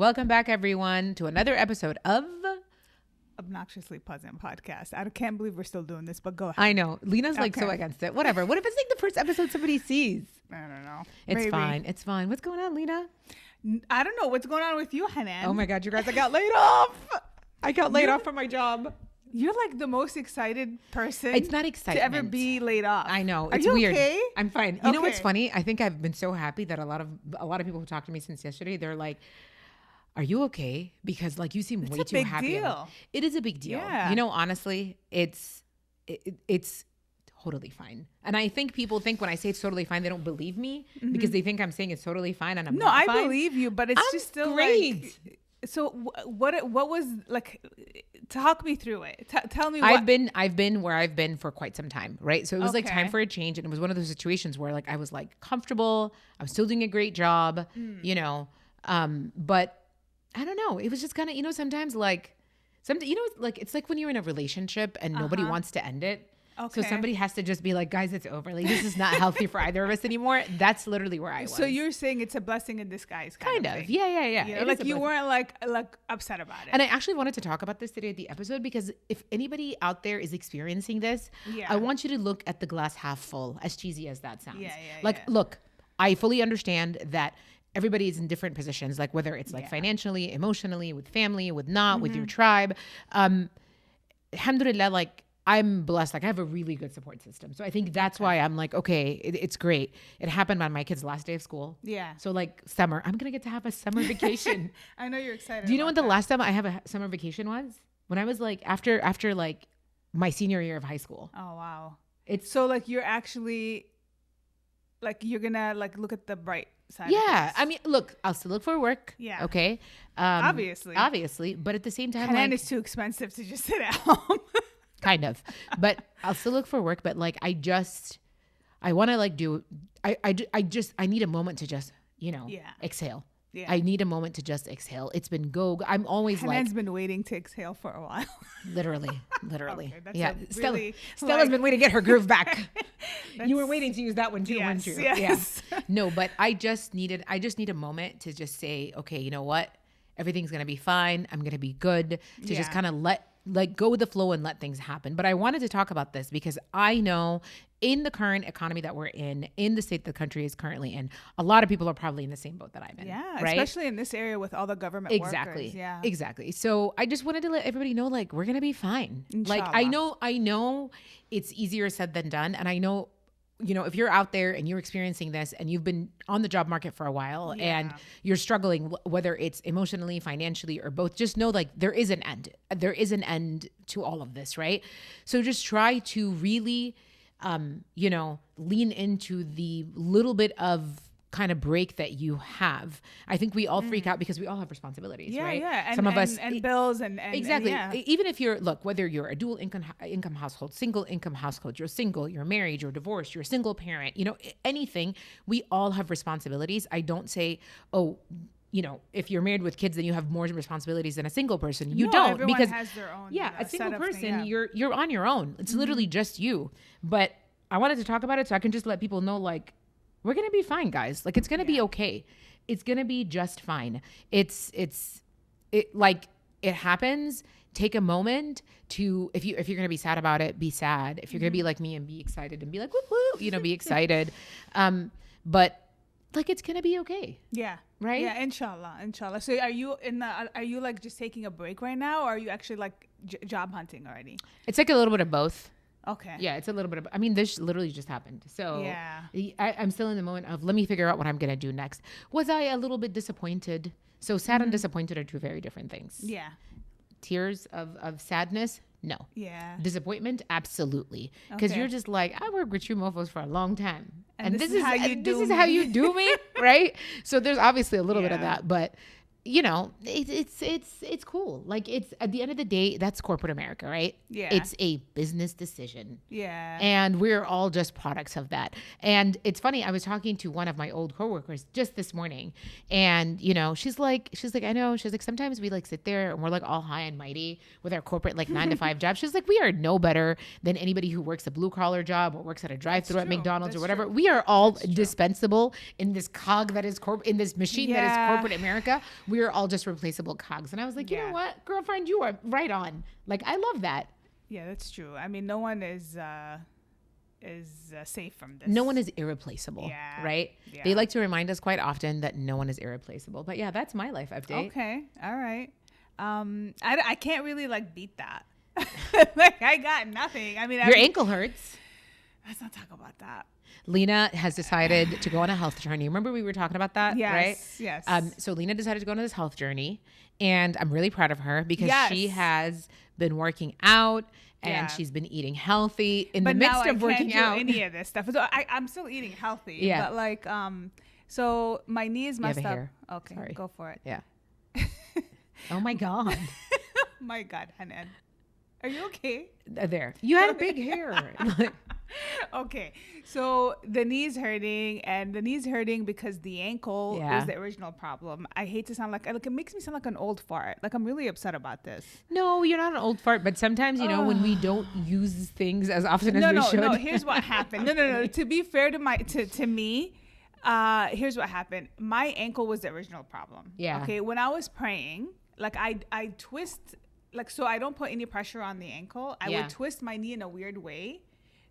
Welcome back, everyone, to another episode of Obnoxiously Pleasant Podcast. I can't believe we're still doing this, but go ahead. I know. Lena's like so against it. Whatever. What if it's like the first episode somebody sees? I don't know. It's Maybe. fine. It's fine. What's going on, Lena? I don't know. What's going on with you, Hanan? Oh my God, you guys, I got laid off. I got laid off from my job. You're like the most excited person. It's not excitement to ever be laid off. I know. Are It's you weird. okay? I'm fine. You know what's funny? I think I've been so happy that a lot of people who talked to me since yesterday, they're like, "Are you okay?" Because like you seem way too happy. Deal. It is a big deal. Yeah. You know, honestly, it's totally fine. And I think people think when I say it's totally fine, they don't believe me because they think I'm saying it's totally fine and I'm not fine. No, I believe you, but it's I'm just still great. Like, so what was like? Talk me through it. Tell me. I've been where I've been for quite some time, right? So it was like time Okay. for a change, and it was one of those situations where like I was like comfortable. I was still doing a great job, you know, but I don't know. It was just kind of, you know, sometimes like you know, like it's like when you're in a relationship and nobody wants to end it. Okay. So somebody has to just be like, guys, it's over. Like, this is not healthy for either of us anymore. That's literally where I was. So you're saying it's a blessing in disguise, kind of thing. Yeah. You know, It is like a you blessing. weren't like upset about it. And I actually wanted to talk about this today at the episode because if anybody out there is experiencing this, Yeah. I want you to look at the glass half full, as cheesy as that sounds. Yeah. Look, I fully understand that everybody is in different positions, like whether it's like financially, emotionally, with family, with not, with your tribe. Alhamdulillah, like I'm blessed. Like I have a really good support system. So I think that's why I'm like, okay, it's great. It happened on my kid's last day of school. Yeah. So like summer, I'm going to get to have a summer vacation. I know you're excited. Do you know when about the last time I have a summer vacation was? When I was like after like my senior year of high school. Oh wow. It's So like you're actually like you're gonna like look at the bright side. yeah. Of I mean, look, I'll still look for work. Yeah. Okay. Obviously, but at the same time, and then like, it's too expensive to just sit at home. kind of. But I'll still look for work. But like, I want to like do. I need a moment to just exhale. Yeah. I need a moment to just exhale. It's been I'm always Hanan's like been waiting to exhale for a while. literally. Okay, that's Yeah. a really, Stella's like- been waiting to get her groove back. You were waiting to use that one too, weren't you? Yes. Yeah. No, but I just need a moment to just say, okay, you know what? Everything's going to be fine. I'm going to be good, to just Yeah. kind of let go with the flow and let things happen. But I wanted to talk about this because I know in the current economy that we're in the state the country is currently in, a lot of people are probably in the same boat that I'm in. Yeah, right? especially in this area with all the government Exactly. workers. Yeah. Exactly. So I just wanted to let everybody know, like, we're going to be fine. Like, I know it's easier said than done. And I know, you know, if you're out there and you're experiencing this and you've been on the job market for a while and you're struggling, whether it's emotionally, financially, or both, just know like there is an end. There is an end to all of this, right? So just try to really, lean into the little bit of kind of break that you have. I think we all freak out because we all have responsibilities, right? Yeah. And, some of us and bills and exactly. And Even if whether you're a dual income household, single income household, you're single, you're married, you're divorced, you're a single parent, you know, anything, we all have responsibilities. I don't say, oh, you know, if you're married with kids, then you have more responsibilities than a single person. You don't, everyone because has their own, a single setup person, thing, you're on your own. It's literally just you. But I wanted to talk about it so I can just let people know, like, we're going to be fine, guys. Like, it's going to be okay. It's going to be just fine. It happens. Take a moment to, if you're going to be sad about it, be sad. If you're going to be like me and be excited and be like, woo, woo, be excited. But like, it's going to be okay. Yeah. Right? Yeah. Inshallah. So are you like just taking a break right now, or are you actually like job hunting already? It's like a little bit of both. Okay. Yeah, it's a little bit of, I mean, this literally just happened. So yeah. I'm still in the moment of, let me figure out what I'm going to do next. Was I a little bit disappointed? So sad and disappointed are two very different things. Yeah. Tears of sadness? No. Yeah. Disappointment? Absolutely. Because Okay. you're just like, I worked with you mofos for a long time. And this is how you do me, right? So there's obviously a little bit of Yeah. that, but you know, it's cool. Like, it's at the end of the day, that's corporate America, right? Yeah. It's a business decision. Yeah. And we're all just products of that. And it's funny, I was talking to one of my old coworkers just this morning, and you know, she's like, I know, she's like, sometimes we like sit there and we're like all high and mighty with our corporate like 9-to-5 jobs. She's like, we are no better than anybody who works a blue collar job or works at a drive-through at true. McDonald's That's or whatever. true. We are all dispensable in this cog that is in this machine that is Yeah. corporate America. we were all just replaceable cogs. And I was like, you know what, girlfriend, you are right on. Like, I love that. Yeah, that's true. I mean, no one is safe from this. No one is irreplaceable, right? Yeah. They like to remind us quite often that no one is irreplaceable. But yeah, that's my life update. Okay, all right. I can't really like beat that. Like I got nothing. I mean, your ankle hurts. Let's not talk about that. Lena has decided to go on a health journey. Remember we were talking about that, right? Yes. So Lena decided to go on this health journey, and I'm really proud of her because she has been working out and she's been eating healthy in the midst of working out. Any of this stuff. So I'm still eating healthy. Yeah. But like, so my knee is messed up. Okay, sorry. Go for it. Yeah. Oh my God. My God, Hanan. Are you okay? There. You had a big hair. Okay. So the knee's hurting, and the knee's hurting because the ankle is the original problem. I hate to sound like it makes me sound like an old fart. Like I'm really upset about this. No, you're not an old fart, but sometimes, you know, when we don't use things as often as we should. No, here's what happened. No. To be fair to me, here's what happened. My ankle was the original problem. Yeah. Okay. When I was praying, like I twist, like, so I don't put any pressure on the ankle. I would twist my knee in a weird way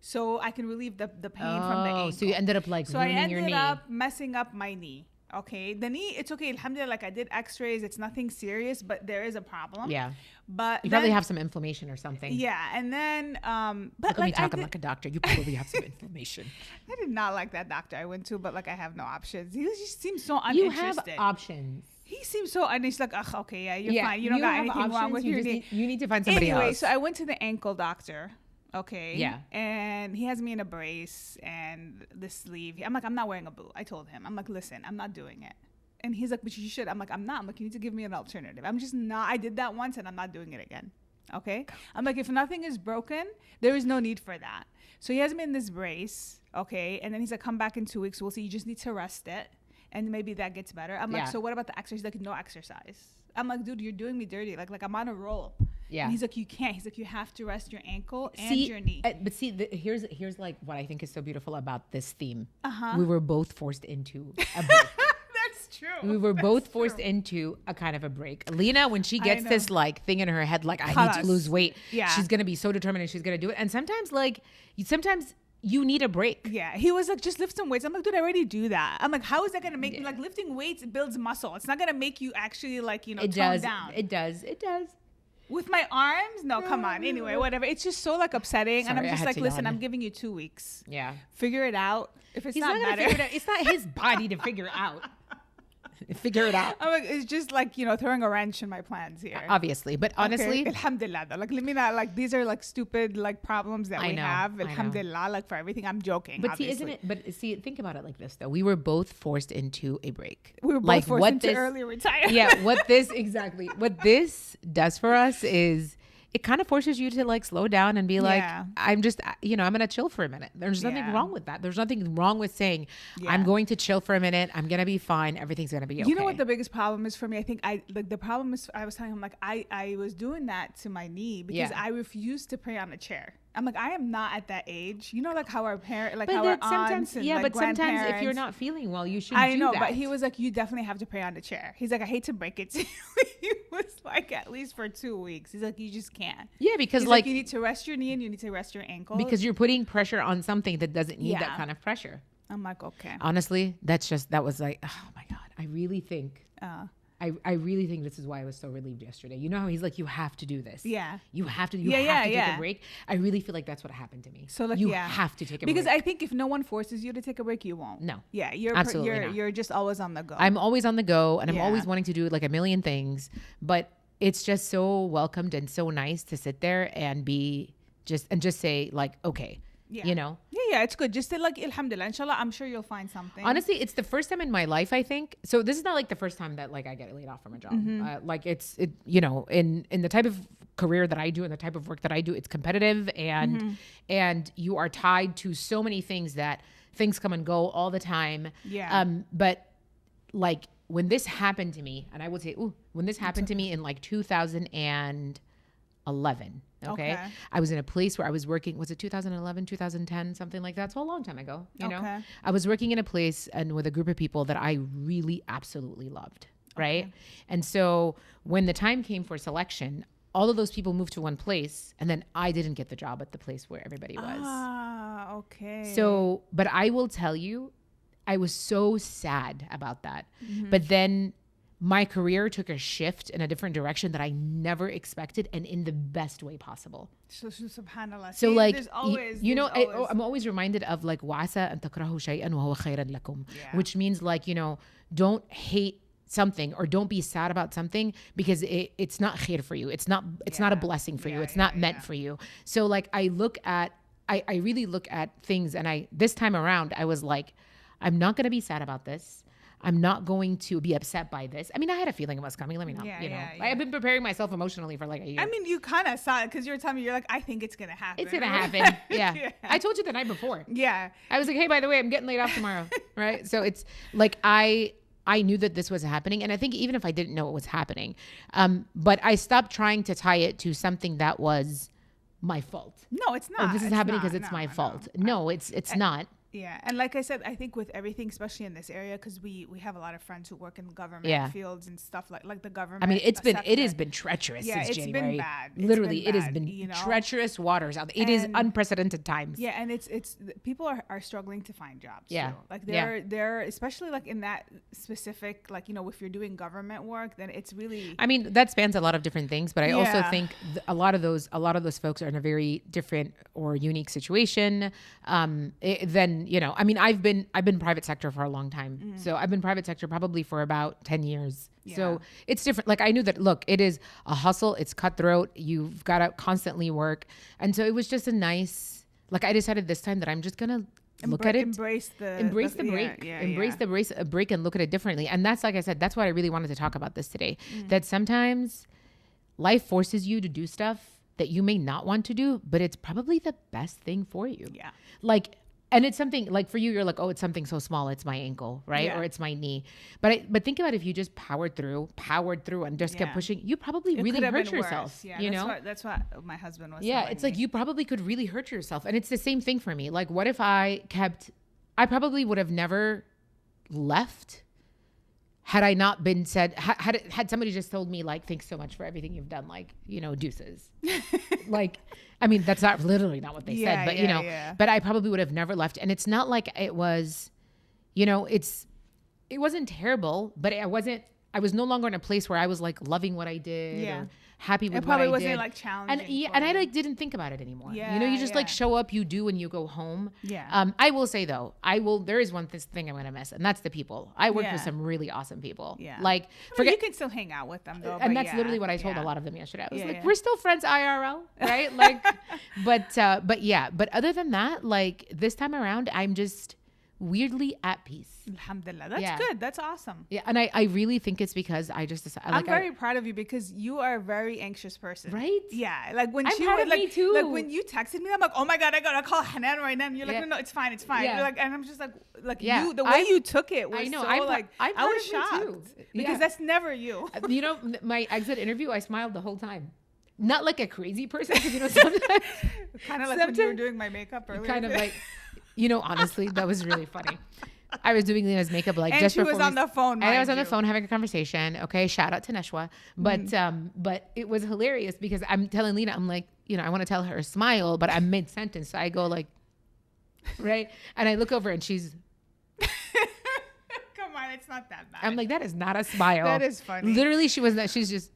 so I can relieve the pain from the ankle. So you ended up like ruining your knee. So I ended up messing up my knee. Okay. The knee, it's okay. Alhamdulillah, like I did x-rays. It's nothing serious, but there is a problem. Yeah. But you probably have some inflammation or something. Yeah. And then, but like me talking like a doctor, you probably have some inflammation. I did not like that doctor I went to, but like I have no options. He just seems so uninterested. You have options. He seems so, and he's like, ugh, okay, yeah, you're fine. You don't got anything wrong with your knee. You need to find somebody else. Anyway, so I went to the ankle doctor. Okay. Yeah. And he has me in a brace and the sleeve. I'm like, I'm not wearing a boot. I told him. I'm like, listen, I'm not doing it. And he's like, but you should. I'm like, I'm not. I'm like, you need to give me an alternative. I'm just not. I did that once and I'm not doing it again. Okay. I'm like, if nothing is broken, there is no need for that. So he has me in this brace. Okay. And then he's like, come back in 2 weeks. We'll see. You just need to rest it. And maybe that gets better. I'm like, so what about the exercise? He's like, no exercise. I'm like, dude, you're doing me dirty. Like I'm on a roll. Yeah. And he's like, you can't. He's like, you have to rest your ankle and your knee. But see, here's like what I think is so beautiful about this theme. We were both forced into a break. That's true. We were both forced into a kind of a break. Lena, when she gets this like thing in her head, like I need to lose weight, she's gonna be so determined and she's gonna do it. And sometimes you need a break. Yeah. He was like, just lift some weights. I'm like, dude, I already do that. I'm like, how is that going to make me, like, lifting weights builds muscle. It's not going to make you actually, like, you know, tone down. It does. With my arms? No, come on. Anyway, whatever. It's just so, like, upsetting. Sorry, and I'm just like, listen, I'm giving you 2 weeks. Yeah. Figure it out. If it's not better. It's not his body to figure out. Figure it out. I'm like, it's just like, you know, throwing a wrench in my plans here. Obviously. But honestly. Okay. Alhamdulillah. Like, let me not, like, these are like stupid, like, problems that we have. Alhamdulillah. Like, for everything. I'm joking. But obviously. Think about it like this, though. We were both forced into a break. We were both forced into early retirement. Yeah. What this does for us is it kind of forces you to like slow down and be like, I'm just, you know, I'm going to chill for a minute. There's nothing wrong with that. There's nothing wrong with saying, I'm going to chill for a minute. I'm going to be fine. Everything's going to be okay. You know what the biggest problem is for me? I think the problem is, I was telling him, like, I was doing that to my knee because I refused to pray on a chair. I'm like, I am not at that age. You know, like how our parents, like how our aunts and like sometimes if you're not feeling well, you should I know, that. But he was like, you definitely have to pray on the chair. He's like, I hate to break it to you. He was like, at least for 2 weeks. He's like, you just can't. Yeah, because like you need to rest your knee and you need to rest your ankle. Because you're putting pressure on something that doesn't need that kind of pressure. I'm like, okay. Honestly, that was like, oh my God. I really think this is why I was so relieved yesterday. You know how he's like, you have to do this. Yeah. You have to take a break. I really feel like that's what happened to me. So like, you have to take a break. Because I think if no one forces you to take a break, you won't. No. Yeah. You're just always on the go. I'm always on the go and I'm always wanting to do like a million things, but it's just so welcomed and so nice to sit there and just say like, okay. Yeah. You know? Yeah, it's good. Just to like, alhamdulillah, inshallah, I'm sure you'll find something. Honestly, it's the first time in my life, I think. So this is not like the first time that like I get laid off from a job. Like you know, in the type of career that I do and the type of work that I do, it's competitive and you are tied to so many things that things come and go all the time. Yeah. But like when this happened to me, and I would say, when this happened to me in like 2011. Okay. I was in a place where I was working, was it 2011, 2010, something like that? So a long time ago, you know, I was working in a place and with a group of people that I really absolutely loved. right? And so when the time came for selection, all of those people moved to one place, and then I didn't get the job at the place where everybody was. Ah, okay. So, but I will tell you, I was so sad about that. But then my career took a shift in a different direction that I never expected, and in the best way possible. So subhanallah. So See, like, there's always, I'm always reminded of like, وَعَسَىٰ أَن تَكْرَهُ شَيْئًا وَهُوَ خَيْرًا لَكُمْ, which means like, don't hate something or don't be sad about something because it's not khair for you. It's not a blessing for you. It's not meant for you. So like I really look at things, and this time around I was like, I'm not going to be sad about this. I'm not going to be upset by this. I mean, I had a feeling it was coming. Let me know. I've been preparing myself emotionally for like a year. I mean, you kind of saw it because you were telling me, you're like, I think it's going to happen. It's going to happen. Yeah. I told you the night before. Yeah. I was like, hey, by the way, I'm getting laid off tomorrow. Right. So it's like, I knew that this was happening. And I think even if I didn't know it was happening, but I stopped trying to tie it to something that was my fault. No, it's not. Or this is happening because it's my fault. No, it's not. Yeah. And like I said, I think with everything, especially in this area, because we have a lot of friends who work in government fields and stuff like the government. I mean, it has been treacherous since January. It's been bad. Literally, it has been treacherous waters out there. It is unprecedented times. Yeah. And it's people are struggling to find jobs. Yeah. Too. Like they're especially like in that specific, like, if you're doing government work, then it's really. I mean, that spans a lot of different things, but I also think a lot of those folks are in a very different or unique situation. I mean, I've been private sector for a long time. So I've been private sector probably for about 10 years. Yeah. So it's different. Like I knew that, look, it is a hustle. It's cutthroat. You've got to constantly work. And so it was just a nice, like I decided this time that I'm just going to look at it. Embrace the break. Embrace the break and look at it differently. And that's, like I said, that's why I really wanted to talk about this today. That sometimes life forces you to do stuff that you may not want to do, but it's probably the best thing for you. Yeah. Like, and it's something like for you, you're like, oh, it's something so small. It's my ankle, right? Yeah. Or it's my knee. But think about if you just powered through and just kept pushing, you probably really hurt yourself. Yeah, that's what my husband was telling it's me. Like you probably could really hurt yourself. And it's the same thing for me. Like what if I probably would have never left had I not been said, had somebody just told me like, thanks so much for everything you've done, like, deuces. Like, I mean, that's not literally not what they said, but but I probably would have never left. And it's not like it was, it wasn't terrible, but I was no longer in a place where I was like loving what I did or happy with what I did. It probably wasn't like challenging. And I like didn't think about it anymore. You just like show up, you do, and you go home. Yeah. I will say though, there is one thing I'm going to miss, and that's the people. I worked with some really awesome people. Yeah. Like, you can still hang out with them though. And that's literally what I told a lot of them yesterday. I was like, we're still friends IRL, right? Like, but other than that, like this time around, I'm just weirdly at peace. Alhamdulillah. That's good. That's awesome. Yeah. And I really think it's because I just decided, I'm very proud of you because you are a very anxious person. Right? Yeah. Like when me too. Like when you texted me, I'm like, oh my God, I gotta call Hanan right now. And you're like, no, it's fine. Yeah. You're like, and I'm just like you, the way you took it was I was shocked because that's never you. My exit interview, I smiled the whole time. Not like a crazy person, because sometimes kind of like when you were doing my makeup earlier. Kind of like, honestly, that was really funny. I was doing Lena's makeup like and just before. And she was on the phone. And I was on the phone having a conversation. Okay, shout out to Neshwa. But it was hilarious because I'm telling Lena, I'm like, I want to tell her smile, but I'm mid sentence, so I go like, right, and I look over and she's. Come on, it's not that bad. I'm like, that is not a smile. That is funny. Literally, she was that. She's just.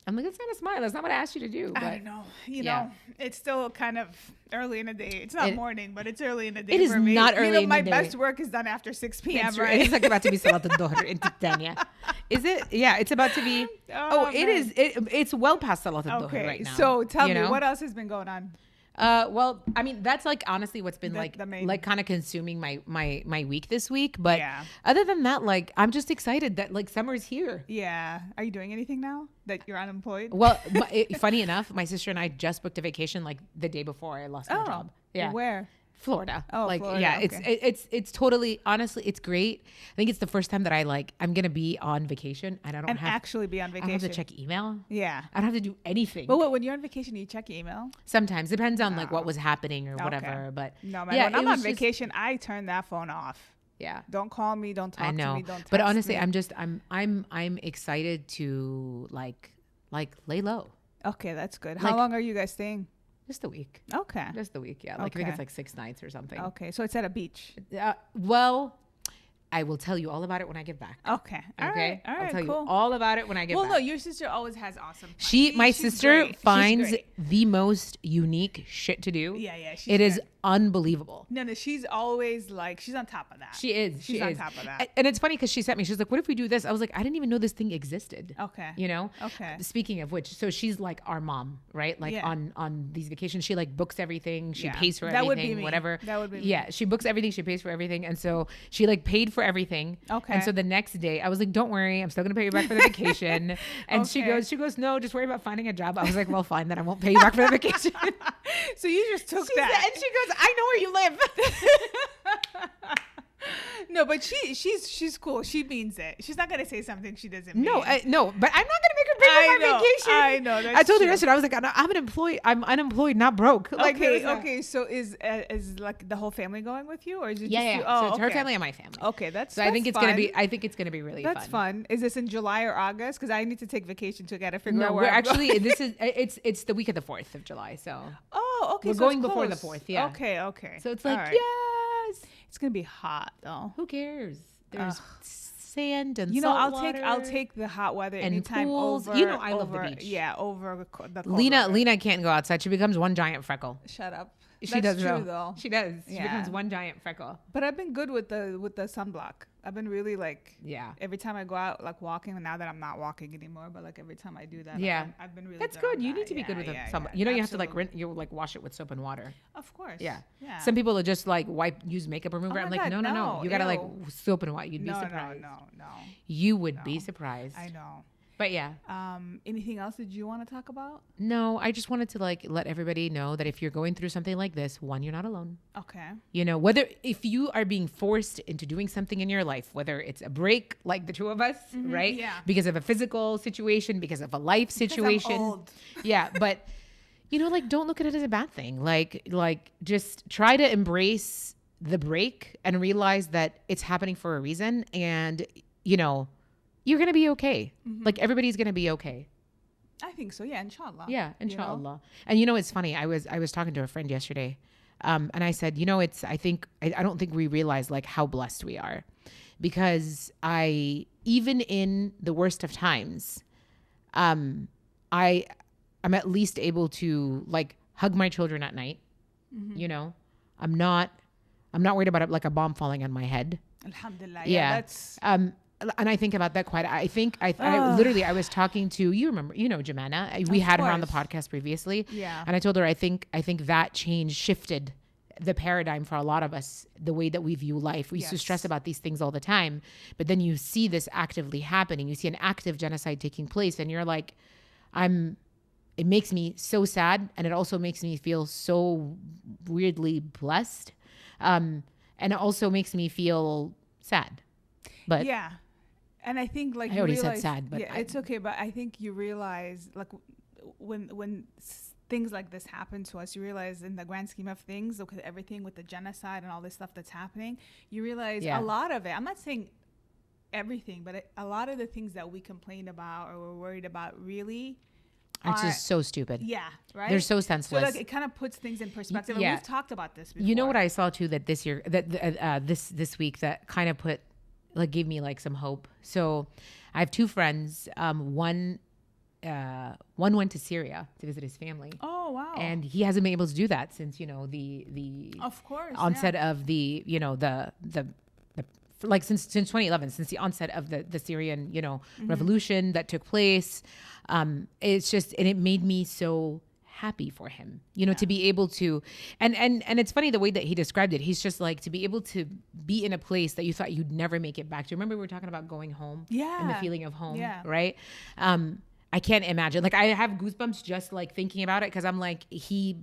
I'm like, that's not a smile. That's not what I asked you to do. But I don't know. You know, it's still kind of early in the day. It's not morning, but it's early in the day. It is for me. not early in the day. My best work is done after 6 p.m. It's right? It's like about to be Salat al-Dhuhr in Titania. Is it? Yeah, it's about to be. It is. It's well past Salat al-Dhuhr right now. So tell me, what else has been going on? Well, I mean, that's like honestly what's been like kind of consuming my week this week. But other than that, like I'm just excited that like summer's here. Yeah. Are you doing anything now that you're unemployed? Well, funny enough, my sister and I just booked a vacation like the day before I lost my job. Yeah. Where? Florida. Oh, like Florida, yeah, it's totally, honestly, it's great. I think it's the first time that I'm gonna be on vacation and I don't actually be on vacation. I don't have to check email. Yeah, I don't have to do anything. But when you're on vacation, you check email. Sometimes depends on like what was happening or whatever. But no, man, when I'm on vacation, I turn that phone off. Yeah. Don't call me. Don't talk to me. Don't text but honestly, me. I'm excited to like lay low. Okay, that's good. How long are you guys staying? Just a week. Okay. Just a week. Yeah. Like I think it's like 6 nights or something. Okay. So it's at a beach. Well, I will tell you all about it when I get back. Okay. All right. I'll tell you all about it when I get back. Well, no, your sister always has awesome fun. My sister finds the most unique shit to do. Yeah. It is unbelievable. No, she's always like, she's on top of that. She is. She's on top of that. And it's funny because she sent me, she's like, what if we do this? I was like, I didn't even know this thing existed. Okay. You know? Okay. Speaking of which, so she's like our mom, right? Like on these vacations, she like books everything. She pays for everything, would be me. whatever. That would be me. Yeah. She books everything. She pays for everything. And so she like paid for everything. Okay. And so the next day I was like, don't worry, I'm still going to pay you back for the vacation. And she goes, no, just worry about finding a job. I was like, well, fine, then I won't pay you back for the vacation. So you just took that. And she goes, I know where you live. No, but she's cool. She means it. She's not gonna say something she doesn't mean. No, but I'm not gonna make her pay for my vacation. I know. I told her yesterday. I was like, I'm unemployed, not broke. Like, okay. So is like the whole family going with you, or is it just you? Oh, so it's her family and my family. Okay, that's. I think it's fun. gonna be. I think it's gonna be really fun. That's fun. Is this in July or August? Because I need to take vacation to get a figure out where we're I'm actually. going. This is. It's the week of the 4th of July. So. Oh, okay. We're going before the 4th. Yeah. Okay. So it's like yes. It's gonna be hot though. Who cares? There's sand and I'll take the hot weather and anytime pools. over. I love the beach. Yeah, over the cold Lena can't go outside. She becomes one giant freckle. Shut up. She does though. She does. She becomes one giant freckle. But I've been good with the sunblock. I've been really like every time I go out like walking. Now that I'm not walking anymore, but like every time I do that, I've been really. That's good. You need to be good with the sunblock. You know, you have to like wash it with soap and water. Of course. Yeah. Some people will just like use makeup remover. I'm like, no. You gotta like soap and water. You'd be surprised. No. You would be surprised. I know. But yeah. Anything else that you want to talk about? No, I just wanted to like let everybody know that if you're going through something like this, one, you're not alone. Okay. You know, if you are being forced into doing something in your life, whether it's a break like the two of us, right? Yeah. Because of a physical situation, because of a life situation. Because I'm old. Yeah, but you know, like don't look at it as a bad thing. Like just try to embrace the break and realize that it's happening for a reason, and you know, you're going to be okay. Like everybody's going to be okay. I think so. Yeah. Inshallah. Yeah. Inshallah. You know? And you know, it's funny. I was talking to a friend yesterday. And I said, you know, I don't think we realize like how blessed we are, because even in the worst of times, I'm at least able to like hug my children at night. You know, I'm not worried about like a bomb falling on my head. Alhamdulillah. Yeah. That's, and I think about that quite. I literally, I was talking to, you remember, you know, Jemana. We had her on the podcast previously. Yeah. And I told her, I think that change shifted the paradigm for a lot of us, the way that we view life. We used to stress about these things all the time, but then you see this actively happening. You see an active genocide taking place, and you're like, it makes me so sad, and it also makes me feel so weirdly blessed. And it also makes me feel sad. But yeah. And I think like I already said sad, but it's okay. But I think you realize like when things like this happen to us, you realize in the grand scheme of things, look at everything with the genocide and all this stuff that's happening, you realize a lot of it, I'm not saying everything, but a lot of the things that we complain about or we're worried about really it's just so stupid. Yeah, right? They're so senseless. So like it kind of puts things in perspective. And we've talked about this before. You know what I saw too, that this year, that this week, that kind of gave me like some hope. So I have two friends. One went to Syria to visit his family. Oh wow! And he hasn't been able to do that since, you know, the of course onset of the, you know, the like since 2011, since the onset of the Syrian, you know, revolution that took place. It's just, and it made me so happy for him, you know, to be able to, and it's funny the way that he described it. He's just like, to be able to be in a place that you thought you'd never make it back to. Remember we were talking about going home, and the feeling of home, right? I can't imagine. Like I have goosebumps just like thinking about it, because I'm like, he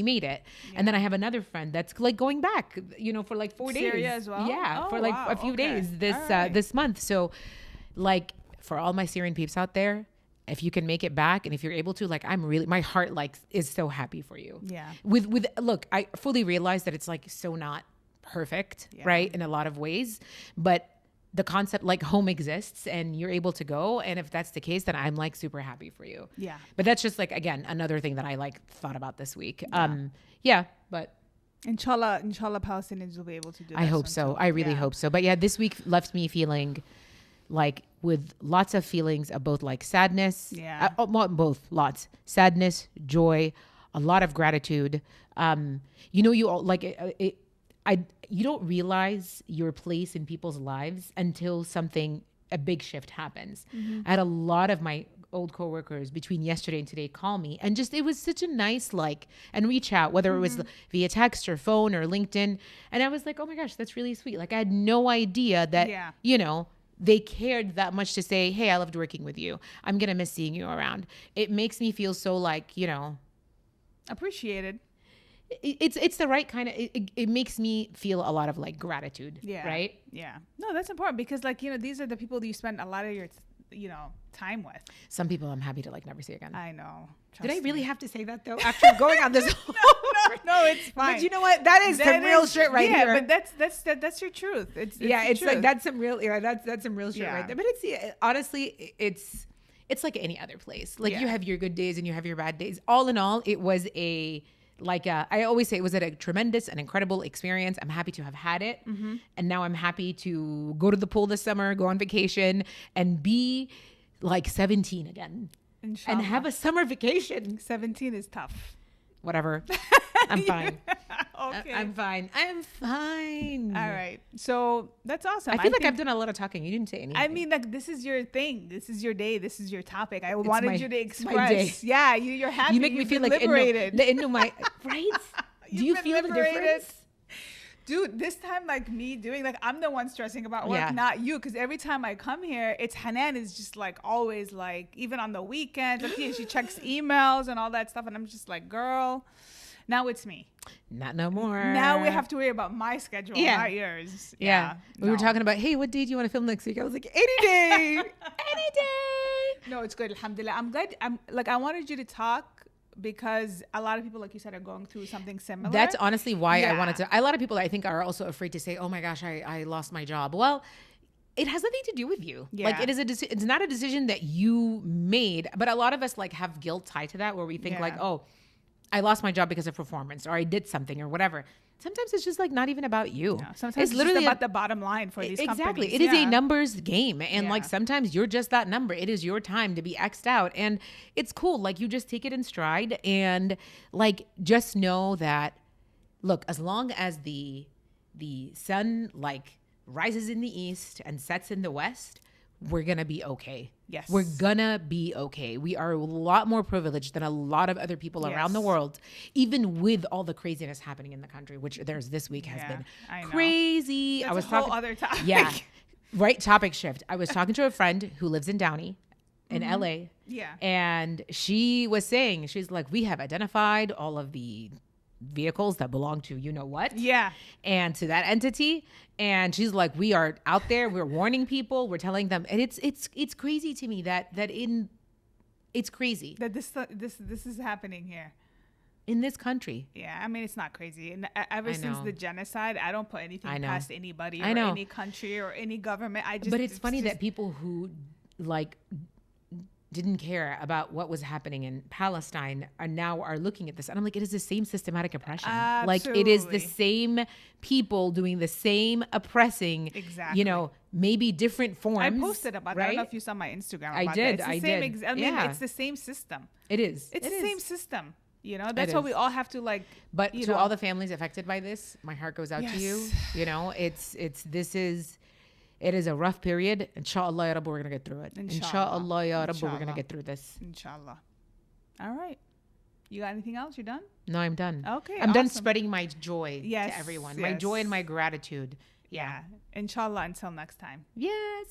made it. And then I have another friend that's like going back, you know, for like 4 days. Syria as well? Yeah, for like a few days this month. So like for all my Syrian peeps out there, if you can make it back, and if you're able to, like, my heart like is so happy for you. Yeah. Look, I fully realize that it's like so not perfect, right? In a lot of ways, but the concept like home exists and you're able to go. And if that's the case, then I'm like super happy for you. Yeah. But that's just like, again, another thing that I like thought about this week. But Inshallah, Palestinians will be able to do that. I hope so. I really hope so. But yeah, this week left me feeling like with lots of feelings of both like sadness. Yeah. Both lots. Sadness, joy, a lot of gratitude. You all like it. You don't realize your place in people's lives until a big shift happens. Mm-hmm. I had a lot of my old coworkers between yesterday and today call me, and just it was such a nice and reach out, whether it was via text or phone or LinkedIn, and I was like, oh my gosh, that's really sweet. Like I had no idea that they cared that much to say, hey, I loved working with you. I'm gonna miss seeing you around. It makes me feel so appreciated. It's the right kind of, it makes me feel a lot of like gratitude. Yeah. Right. Yeah. No, that's important because these are the people that you spend a lot of your, time with. Some people I'm happy to like never see again. I know. Did I really have to say that though? After going on this no, it's fine. But you know what? That is some real shit right here. Yeah, but that's your truth. It's like that's some real that's some real shit right there. But it's honestly it's like any other place. Like you have your good days and you have your bad days. All in all, it was I always say it was a tremendous and incredible experience. I'm happy to have had it. Mm-hmm. And now I'm happy to go to the pool this summer, go on vacation and be like 17 again. Inshallah. And have a summer vacation. 17 is tough. Whatever. I'm fine. Okay. I'm fine. All right. So that's awesome. I feel like I've done a lot of talking. You didn't say anything. I mean, like, this is your thing. This is your day. This is your topic. I wanted you to express. My day. Yeah, you're happy. You make me feel like liberated. Right? Do you feel liberated? The difference? Dude, this time, like me doing, like I'm the one stressing about work, not you. Because every time I come here, Hanan is just like always like, even on the weekends, she checks emails and all that stuff. And I'm just like, girl, now it's me. Not no more. Now we have to worry about my schedule, not yours. Yeah. We were talking about, hey, what day do you want to film next week? I was like, any day. Any day. No, it's good. Alhamdulillah. I'm glad. I wanted you to talk because a lot of people, like you said, are going through something similar. That's honestly why I wanted to. A lot of people I think are also afraid to say, oh my gosh, I lost my job. Well, it has nothing to do with you. Yeah. Like it's not a decision that you made, but a lot of us like have guilt tied to that where we think like, oh, I lost my job because of performance or I did something or whatever. Sometimes it's just like not even about you. No, sometimes it's literally about the bottom line for these companies. Exactly. It is a numbers game. And like sometimes you're just that number. It is your time to be X'd out. And it's cool. Like you just take it in stride and like just know that, look, as long as the sun like rises in the east and sets in the west, we're going to be okay. Yes. We're going to be okay. We are a lot more privileged than a lot of other people around the world, even with all the craziness happening in the country, which this week has been crazy. That's a whole other topic. Yeah. Right. Topic shift. I was talking to a friend who lives in Downey in LA. Yeah. And she was saying, she's like, we have identified all of the vehicles that belong to you know what and to that entity, and she's like, we are out there, we're warning people, we're telling them, and it's crazy to me it's crazy that this is happening here in this country. I mean, it's not crazy, and ever since the genocide, I don't put anything past anybody or any country or any government. But it's funny that people who like didn't care about what was happening in Palestine are looking at this. And I'm like, it is the same systematic oppression. Absolutely. Like it is the same people doing the same oppressing, exactly. Maybe different forms. I posted about that. I don't know if you saw my Instagram about I did. That. It's the same I mean, it's the same system. It is. It's the same system. That's why we all have to like. But to all the families affected by this, my heart goes out to you. It is a rough period. Inshallah, ya Rabbi, we're going to get through it. Inshallah, ya Rabbi, we're going to get through this. Inshallah. All right. You got anything else? You're done? No, I'm done. Okay, I'm done spreading my joy to everyone. My joy and my gratitude. Yeah. Inshallah, until next time. Yes.